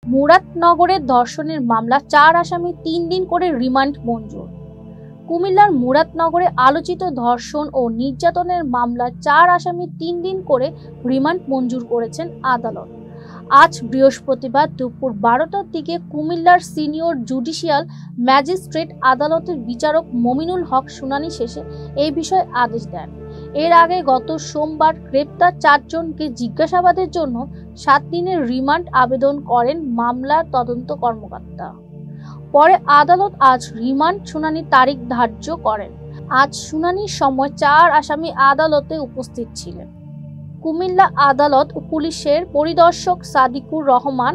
মুরাদনগরের ধর্ষণের মামলা ৪ আসামি ৩ দিন করে রিমান্ড মঞ্জুর। কুমিল্লার মুরাদনগরে আলোচিত ধর্ষণ ও নির্যাতনের মামলায় ৪ আসামি ৩ দিন করে রিমান্ড মঞ্জুর করেছেন আদালত। আজ বৃহস্পতিবার দুপুর ১২টার দিকে কুমিল্লার সিনিয়র জুডিশিয়াল ম্যাজিস্ট্রেট আদালতের বিচারক মমিনুল হক শুনানি শেষে এই বিষয়ে আদেশ দেন। এর আগে গত সোমবার গ্রেপ্তার ৪ জনকে জিজ্ঞাসাবাদের জন্য ৭ দিনের রিমান্ড আবেদন করেন মামলার তদন্ত কর্মকর্তা। পরে আদালত আজ রিমান্ড শুনানির তারিখ ধার্য করেন। আজ শুনানির সময় ৪ আসামি আদালতে উপস্থিত ছিলেন। কুমিল্লা আদালত ও পুলিশের পরিদর্শক সাদিকুর রহমান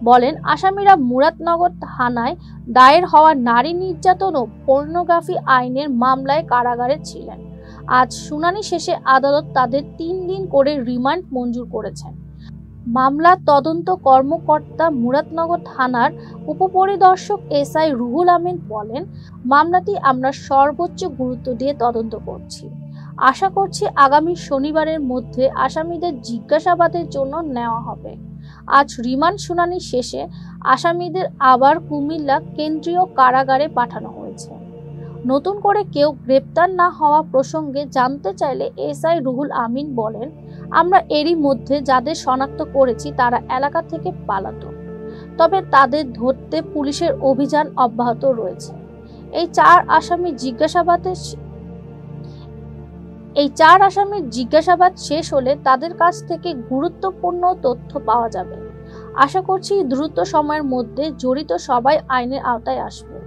বলেন, আসামিরা মুরাদনগর থানায় দায়ের হওয়া নারী নির্যাতন ও পর্নোগ্রাফি আইনের মামলায় কারাগারে ছিলেন। আজ শুনানি শেষে আদালত তাদের ৩ দিন করে রিমান্ড মঞ্জুর করেছেন। মামলার তদন্ত কর্মকর্তা মুরাদনগর থানার উপপরিদর্শক এসআই রুহুল আমিন বলেন, মামলাটি আমরা সর্বোচ্চ গুরুত্ব দিয়ে তদন্ত করছি। আশা করছি আগামী শনিবারের মধ্যে আসামিদের জিজ্ঞাসাবাদের জন্য নেওয়া হবে। আজ রিমান্ড শুনানি শেষে আসামিদের আবার কুমিল্লা কেন্দ্রীয় কারাগারে পাঠানো হয়েছে। নতুন করে কেউ গ্রেপ্তার না হওয়া প্রসঙ্গে জানতে চাইলে এসআই রুহুল আমিন বলেন, আমরা এরই মধ্যে যাদের শনাক্ত করেছি তারা এলাকা থেকে পালাতক, তবে তাদের ধরতে পুলিশের অভিযান অব্যাহত রয়েছে। এই ৪ আসামির জিজ্ঞাসাবাদ শেষ হলে তাদের কাছ থেকে গুরুত্বপূর্ণ তথ্য পাওয়া যাবে। আশা করছি দ্রুত সময়ের মধ্যে জড়িত সবাই আইনের আওতায় আসবে।